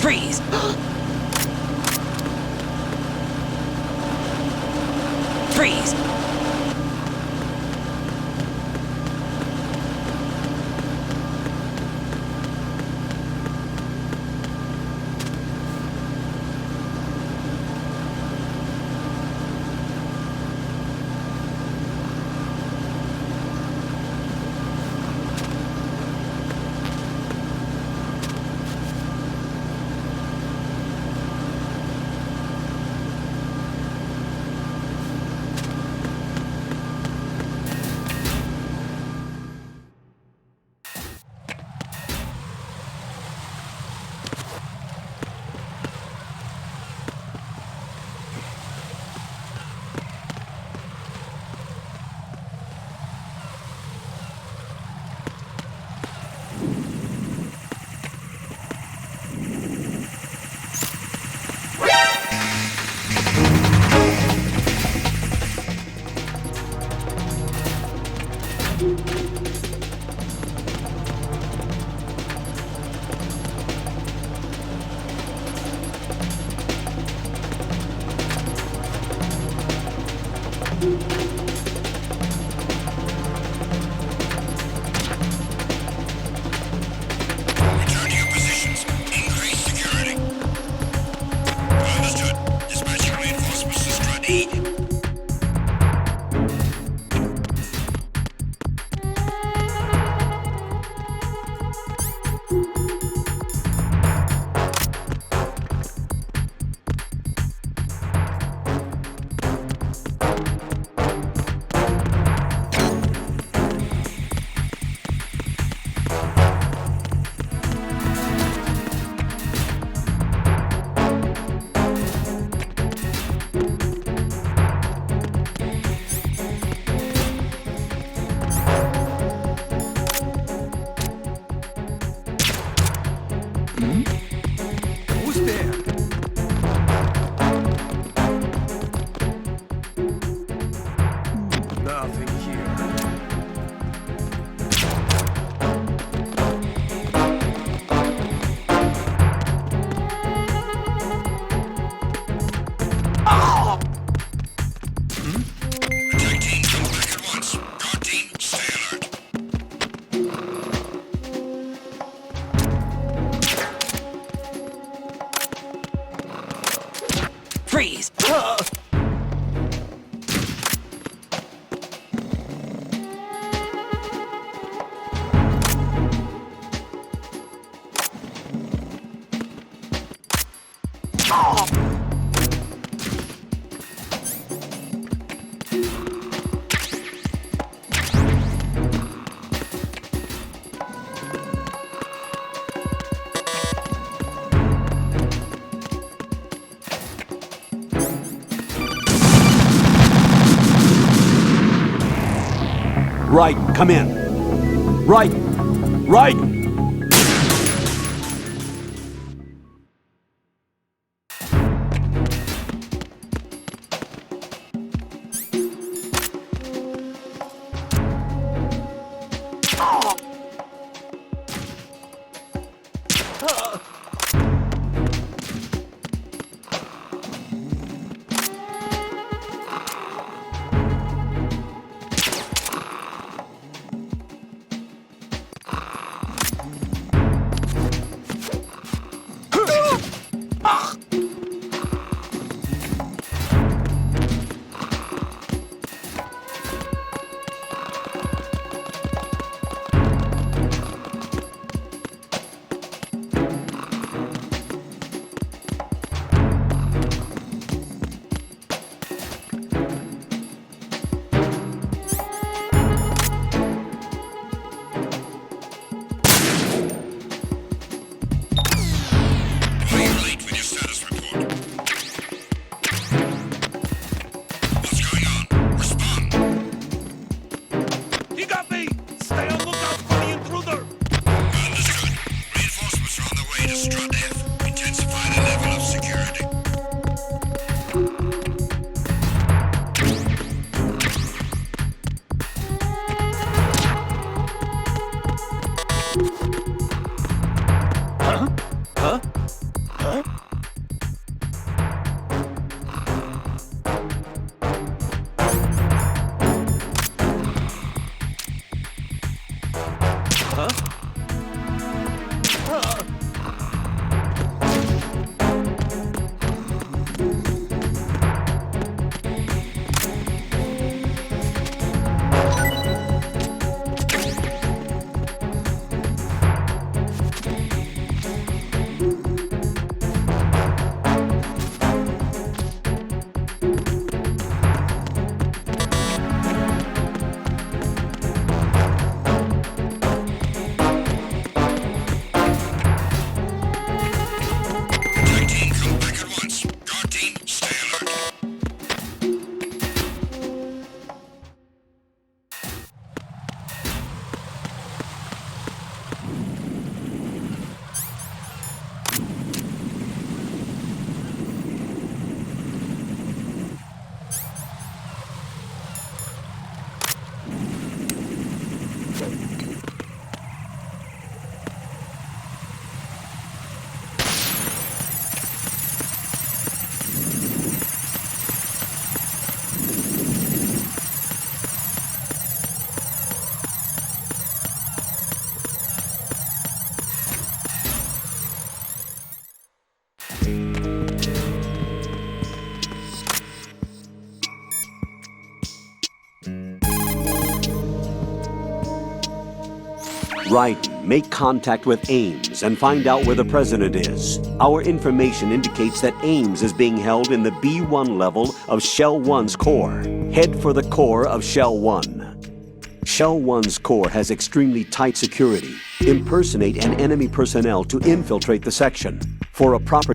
Freeze! Freeze! Return to your positions. Increase security. Understood. Dispatching reinforcements to Strut. Who's there? Nothing here. Attack team, come back at once. Guard team, stay alert. Freeze! Right, come in. Right, right. Attack team, come back at once. Guard team, stay alert. Right. Make contact with Ames and find out where the president is. Our information indicates that Ames is being held in the B1 level of Shell 1's core. Head for the core of Shell 1. Shell 1's core has extremely tight security. Impersonate an enemy personnel to infiltrate the section. For a proper...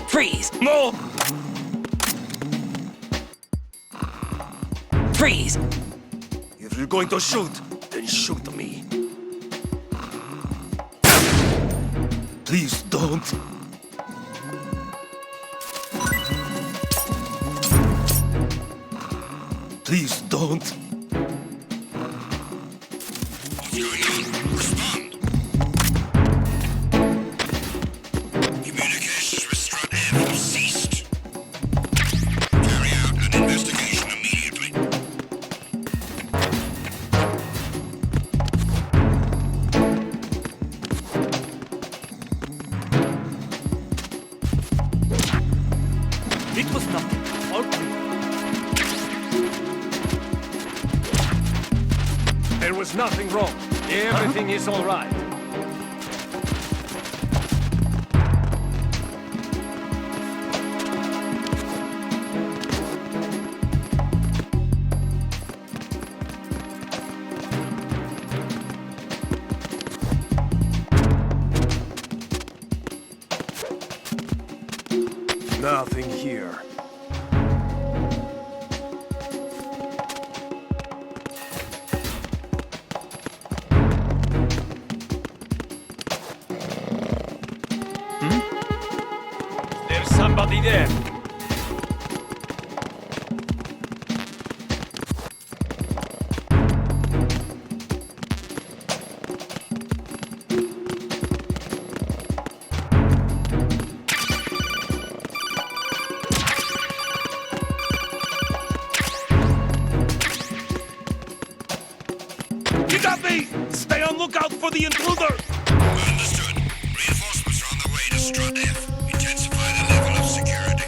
Freeze! More! Freeze! If you're going to shoot, then shoot me. Please don't. Please don't. What's going on? Respond. Communications with Strut have ceased. Carry out an investigation immediately. It was nothing. All clear. There was nothing wrong. Everything is all right. Nothing here. There's somebody there. You got me! Stay on lookout for the intruder! Understood. Reinforcements are on the way to Strut F. Intensify the level of security.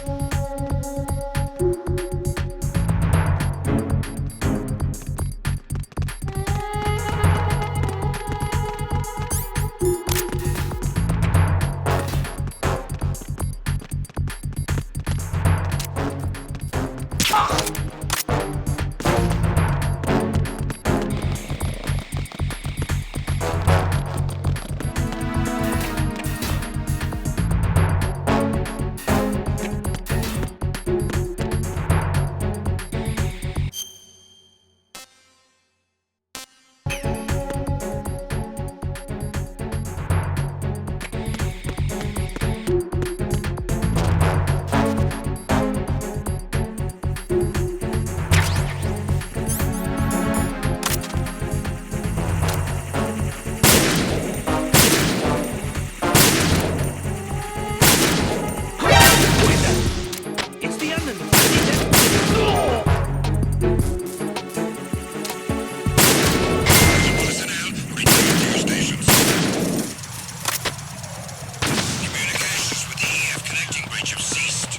It's the enemy. Personnel, return to your stations. Communications with the EF connecting bridge have ceased.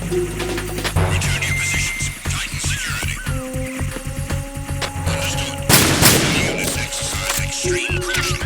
Return to your positions. Tighten security. Understood. All units exercise extreme caution.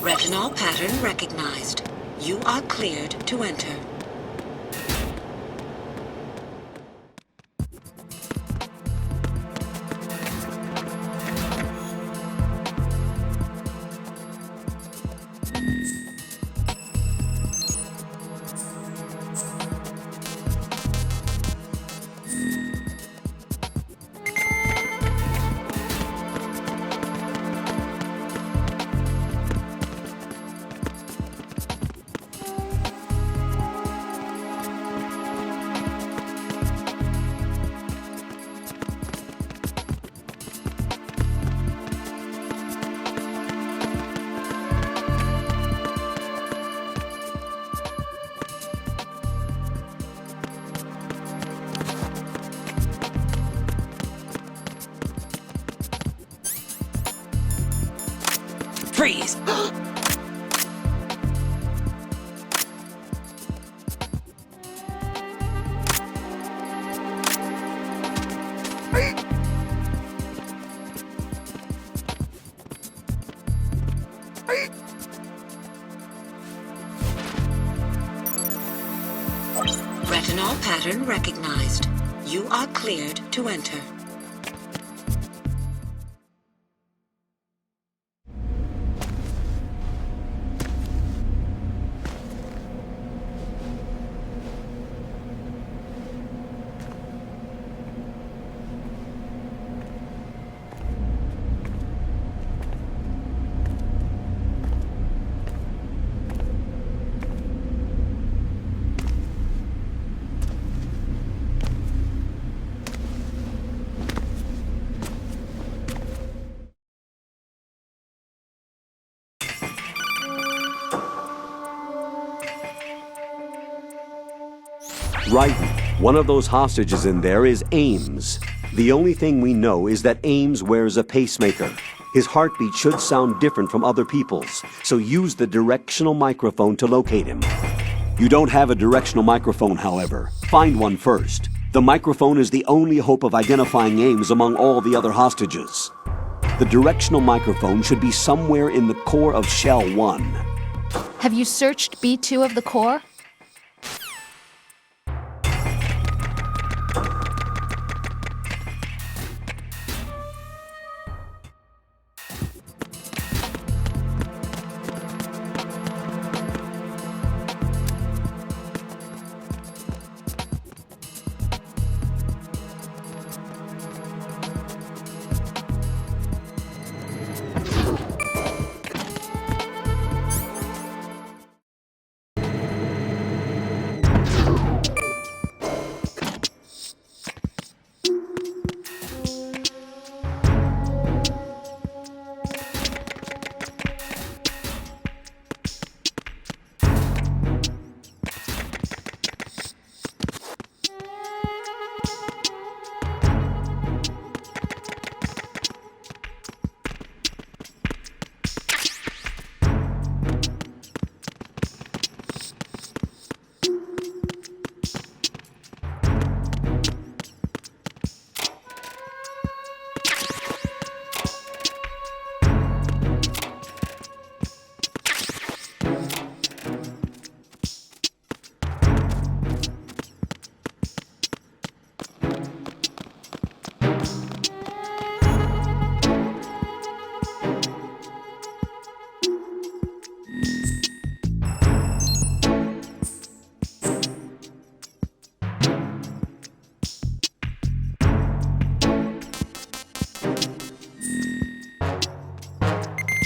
Retinol pattern recognized. You are cleared to enter. Freeze! Retinol pattern recognized. You are cleared to enter. Right. One of those hostages in there is Ames. The only thing we know is that Ames wears a pacemaker. His heartbeat should sound different from other people's, so use the directional microphone to locate him. You don't have a directional microphone, however. Find one first. The microphone is the only hope of identifying Ames among all the other hostages. The directional microphone should be somewhere in the core of Shell 1. Have you searched B2 of the core?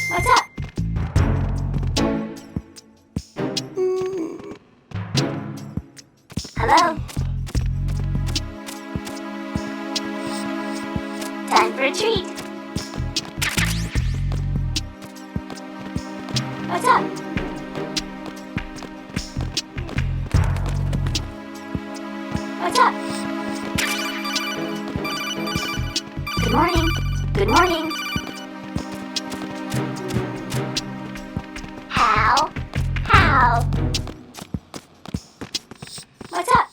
What's up? Hello? Time for a treat. What's up? What's up? Good morning. Good morning. How? What's up?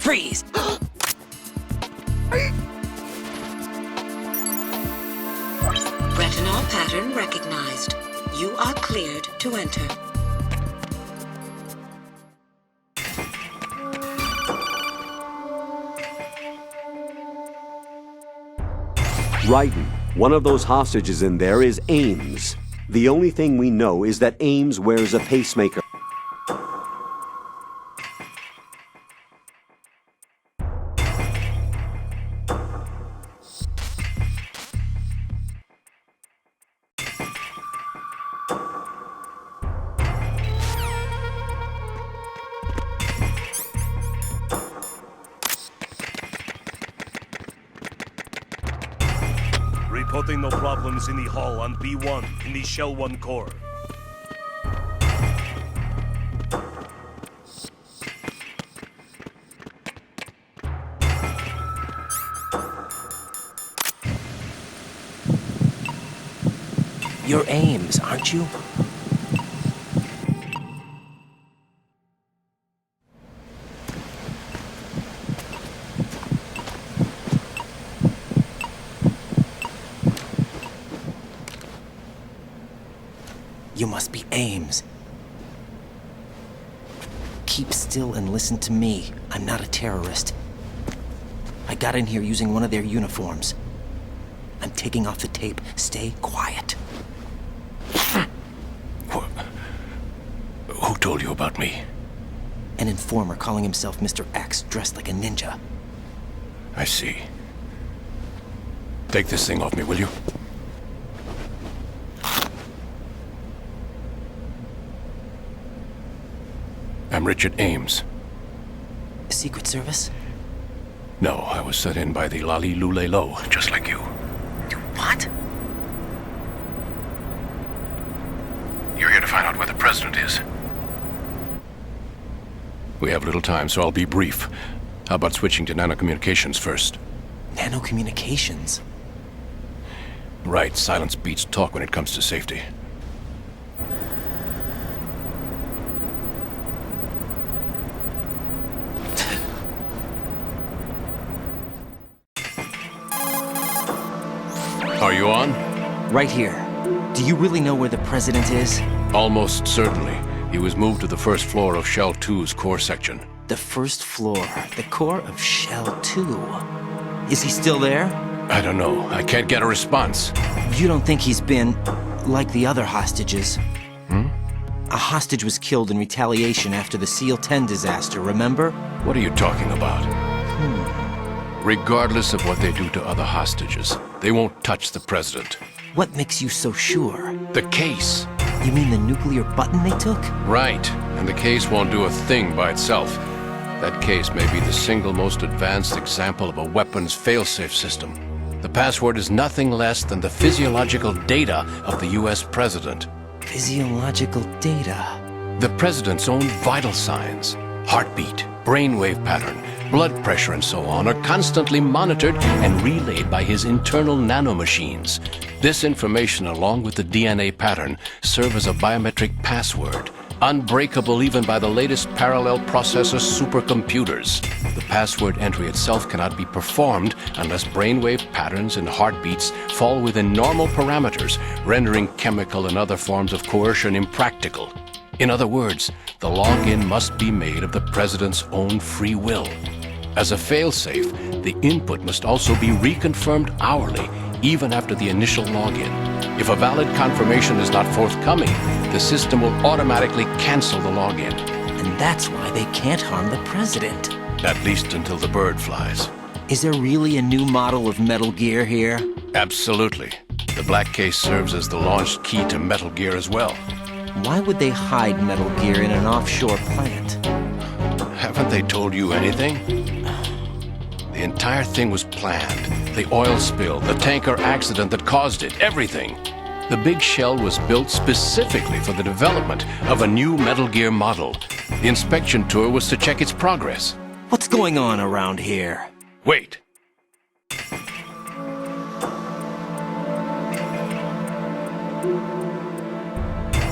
Freeze! Retinol pattern recognized. You are cleared to enter. Raiden, one of those hostages in there is Ames. The only thing we know is that Ames wears a pacemaker. Reporting no problems in the hall on B1 in the Shell 1 core. You're Ames, aren't you? You must be Ames. Keep still and listen to me. I'm not a terrorist. I got in here using one of their uniforms. I'm taking off the tape. Stay quiet. Who told you about me? An informer calling himself Mr. X, dressed like a ninja. I see. Take this thing off me, will you? I'm Richard Ames. Secret Service? No, I was set in by the Lali Lule Lo, just like you. What? You're here to find out where the president is. We have little time, so I'll be brief. How about switching to nanocommunications first? Nanocommunications? Right, silence beats talk when it comes to safety. Are you on? Right here. Do you really know where the president is? Almost certainly. He was moved to the first floor of Shell 2's core section. The first floor, the core of Shell 2. Is he still there? I don't know. I can't get a response. You don't think he's been like the other hostages? A hostage was killed in retaliation after the SEAL 10 disaster, remember? What are you talking about? Regardless of what they do to other hostages, they won't touch the president. What makes you so sure? The case. You mean the nuclear button they took? Right. And the case won't do a thing by itself. That case may be the single most advanced example of a weapons failsafe system. The password is nothing less than the physiological data of the US president. Physiological data? The president's own vital signs, heartbeat, brainwave pattern, blood pressure and so on are constantly monitored and relayed by his internal nanomachines. This information, along with the DNA pattern, serve as a biometric password, unbreakable even by the latest parallel processor supercomputers. The password entry itself cannot be performed unless brainwave patterns and heartbeats fall within normal parameters, rendering chemical and other forms of coercion impractical. In other words, the login must be made of the president's own free will. As a failsafe, the input must also be reconfirmed hourly, even after the initial login. If a valid confirmation is not forthcoming, the system will automatically cancel the login. And that's why they can't harm the president. At least until the bird flies. Is there really a new model of Metal Gear here? Absolutely. The black case serves as the launch key to Metal Gear as well. Why would they hide Metal Gear in an offshore plant? Haven't they told you anything? The entire thing was planned. The oil spill, the tanker accident that caused it, everything. The big shell was built specifically for the development of a new Metal Gear model. The inspection tour was to check its progress. What's going on around here? Wait.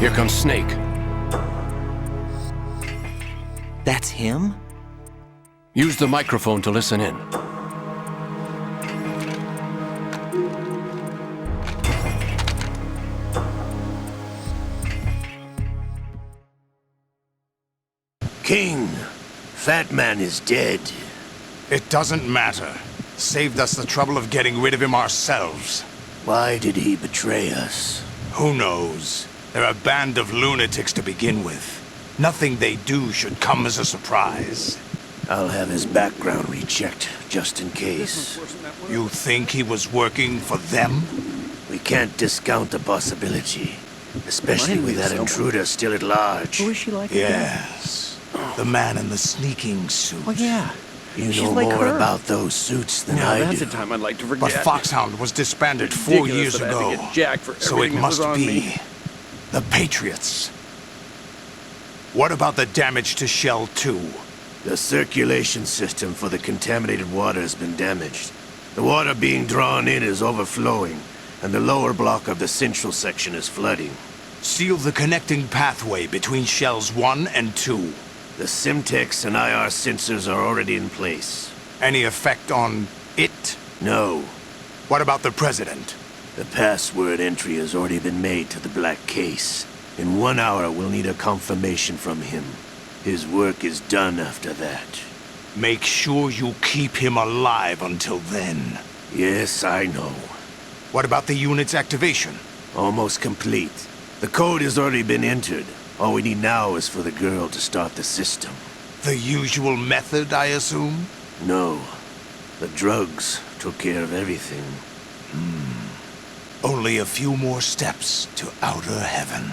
Here comes Snake. That's him? Use the microphone to listen in. King, Fat Man is dead. It doesn't matter. Saved us the trouble of getting rid of him ourselves. Why did he betray us? Who knows? They're a band of lunatics to begin with. Nothing they do should come as a surprise. I'll have his background rechecked, just in case. You think he was working for them? We can't discount the possibility. Especially with that intruder still at large. Who is she like again? Yes. The man in the sneaking suit. Oh, yeah. You She's know like more her. about those suits than Now, I that's do. a time I'd like to forget. But Foxhound was disbanded 4 Ridiculous years that I had to ago. get jacked for So it everything that must was on be me. the Patriots. What about the damage to Shell 2? The circulation system for the contaminated water has been damaged. The water being drawn in is overflowing, and the lower block of the central section is flooding. Seal the connecting pathway between Shells 1 and 2. The Simtex and IR sensors are already in place. Any effect on it? No, What about the President? the password entry has already been made to the black case. In 1 hour, we'll need a confirmation from him. His work is done after that. Make sure you keep him alive until then. Yes, I know. What about the unit's activation? Almost complete. The code has already been entered. All we need now is for the girl to start the system. The usual method, I assume? No. The drugs took care of everything. Only a few more steps to outer heaven.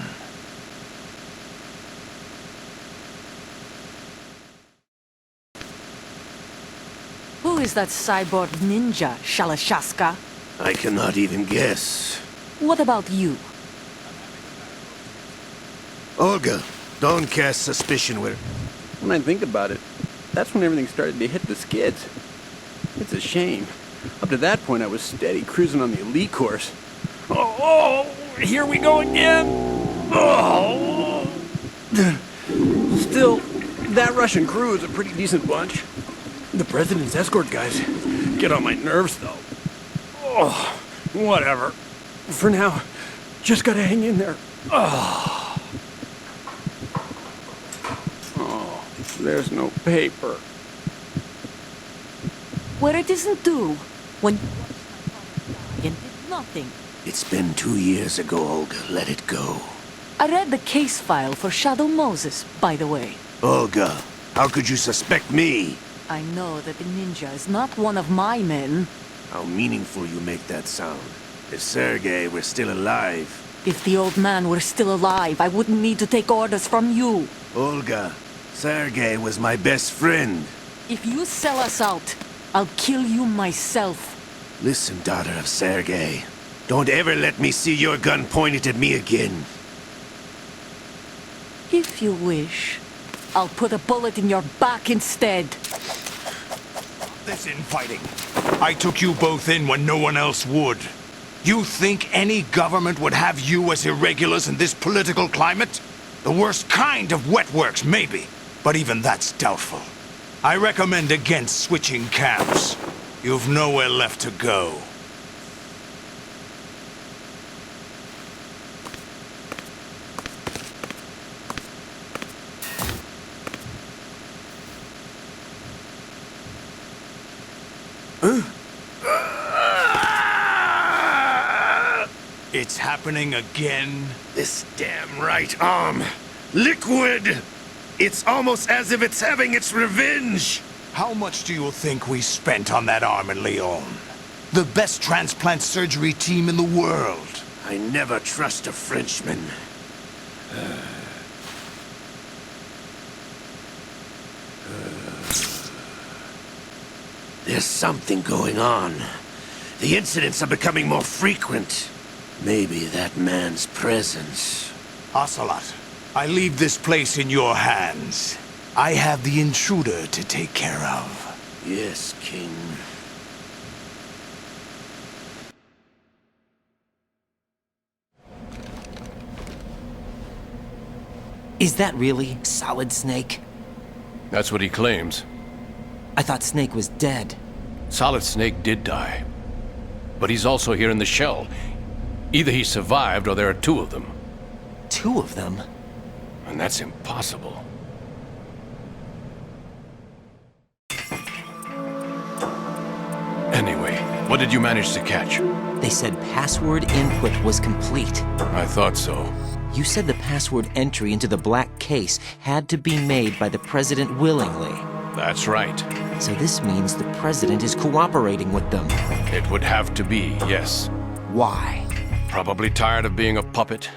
Who is that cyborg ninja, Shalashaska? I cannot even guess. What about you? Olga, don't cast suspicion where... When I think about it, that's when everything started to hit the skids. It's a shame. Up to that point, I was steady cruising on the elite course. Oh, here we go again! Oh! Still, that Russian crew is a pretty decent bunch. The President's escort guys get on my nerves, though. Oh, whatever. For now, just gotta hang in there. Oh, there's no paper. Where it isn't due. When you watched my father die and did nothing. It's been 2 years ago, Olga. Let it go. I read the case file for Shadow Moses, by the way. Olga, how could you suspect me? I know that the ninja is not one of my men. How meaningful you make that sound. If Sergei were still alive... If the old man were still alive, I wouldn't need to take orders from you. Olga, Sergei was my best friend. If you sell us out, I'll kill you myself. Listen, daughter of Sergei. Don't ever let me see your gun pointed at me again. If you wish, I'll put a bullet in your back instead. This infighting. I took you both in when no one else would. You think any government would have you as irregulars in this political climate? The worst kind of wet works, maybe. But even that's doubtful. I recommend against switching camps. You've nowhere left to go. It's happening again. This damn right arm. Liquid! It's almost as if it's having its revenge! How much do you think we spent on that arm in Lyon? The best transplant surgery team in the world. I never trust a Frenchman. There's something going on. The incidents are becoming more frequent. Maybe that man's presence. Ocelot, I leave this place in your hands. I have the intruder to take care of. Yes, King. Is that really Solid Snake? That's what he claims. I thought Snake was dead. Solid Snake did die. But he's also here in the shell. Either he survived or there are two of them. Two of them? And that's impossible. Anyway, what did you manage to catch? They said password input was complete. I thought so. You said the password entry into the black case had to be made by the President willingly. That's right. So this means the President is cooperating with them. It would have to be, yes. Why? Probably tired of being a puppet,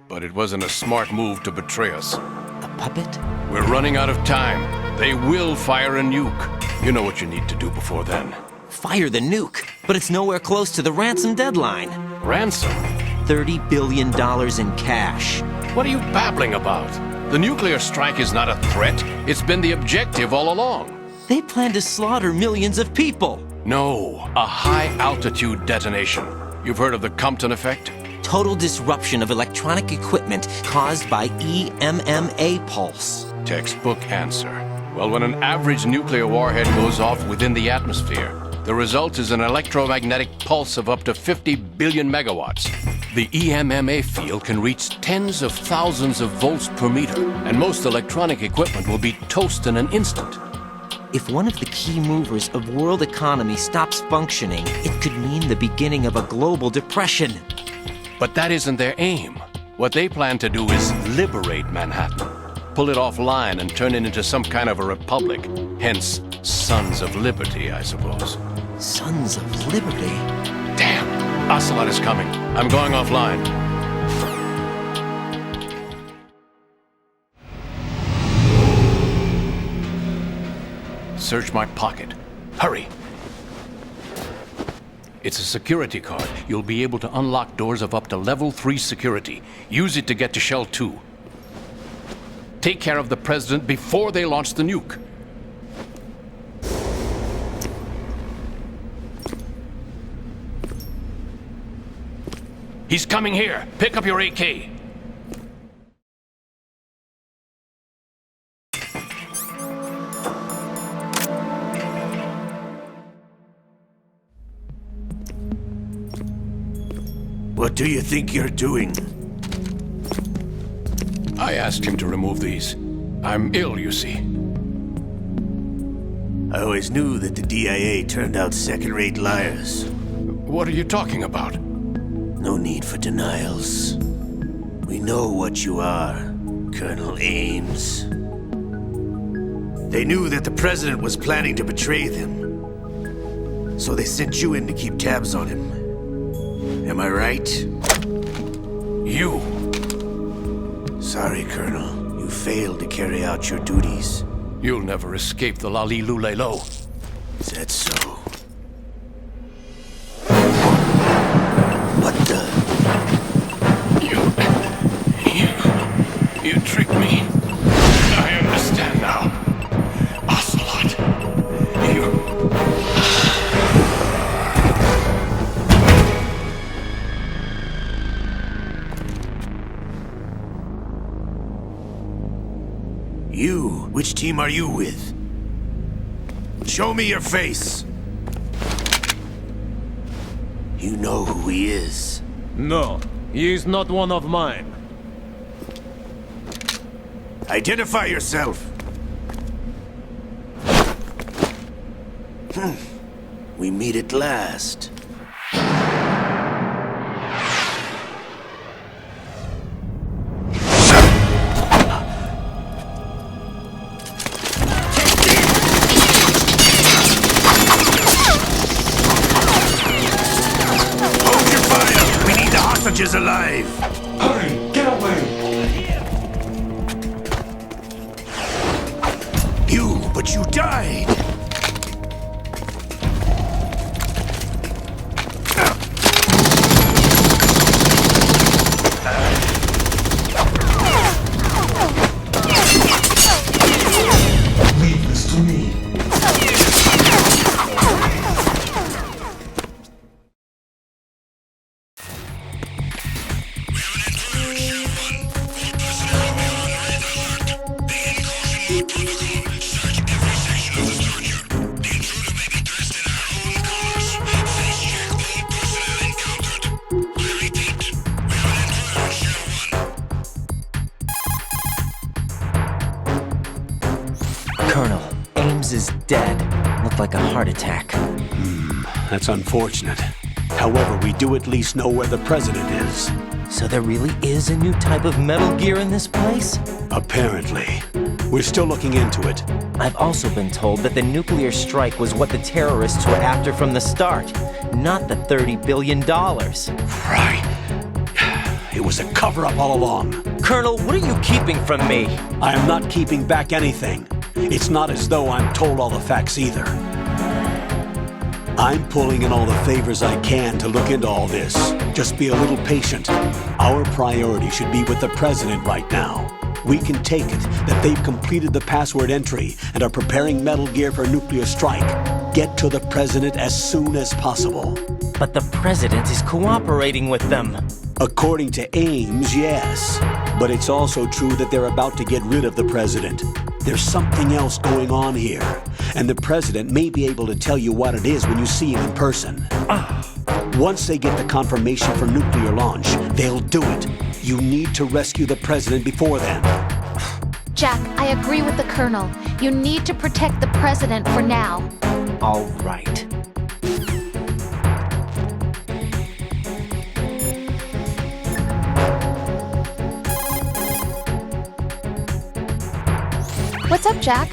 but it wasn't a smart move to betray us. A puppet? We're running out of time. They will fire a nuke. You know what you need to do before then. Fire the nuke, but it's nowhere close to the ransom deadline. Ransom? $30 billion in cash. What are you babbling about? The nuclear strike is not a threat. It's been the objective all along. They plan to slaughter millions of people. No, a high-altitude detonation. You've heard of the Compton effect? Total disruption of electronic equipment caused by EMMA pulse. Textbook answer. Well, when an average nuclear warhead goes off within the atmosphere, the result is an electromagnetic pulse of up to 50 billion megawatts. The EMMA field can reach tens of thousands of volts per meter, and most electronic equipment will be toast in an instant. If one of the key movers of world economy stops functioning, it could mean the beginning of a global depression. But that isn't their aim. What they plan to do is liberate Manhattan. Pull it offline and turn it into some kind of a republic. Hence, Sons of Liberty, I suppose. Sons of Liberty? Damn! Ocelot is coming. I'm going offline. Search my pocket. Hurry! It's a security card. You'll be able to unlock doors of up to level 3 security. Use it to get to Shell 2. Take care of the President before they launch the nuke. He's coming here. Pick up your AK. What do you think you're doing? I asked him to remove these. I'm ill, you see. I always knew that the DIA turned out second-rate liars. What are you talking about? No need for denials. We know what you are, Colonel Ames. They knew that the President was planning to betray them. So they sent you in to keep tabs on him. Am I right? You! Sorry, Colonel. You failed to carry out your duties. You'll never escape the Lali Lulelo. Is that so? What the? You tricked me. I understand now. Ocelot. You? Which team are you with? Show me your face! You know who he is. No, he is not one of mine. Identify yourself! We meet at last. Is alive! Hurry! Get away! But you died! Ames is dead. Looked like a heart attack. That's unfortunate. However, we do at least know where the president is. So there really is a new type of Metal Gear in this place? Apparently. We're still looking into it. I've also been told that the nuclear strike was what the terrorists were after from the start, not the $30 billion. Right. It was a cover-up all along. Colonel, what are you keeping from me? I am not keeping back anything. It's not as though I'm told all the facts either. I'm pulling in all the favors I can to look into all this. Just be a little patient. Our priority should be with the president right now. We can take it that they've completed the password entry and are preparing Metal Gear for nuclear strike. Get to the president as soon as possible. But the president is cooperating with them. According to Ames, yes. But it's also true that they're about to get rid of the president. There's something else going on here, and the president may be able to tell you what it is when you see him in person. Once they get the confirmation for nuclear launch, they'll do it. You need to rescue the president before then. Jack, I agree with the Colonel. You need to protect the president for now. All right. What's up, Jack?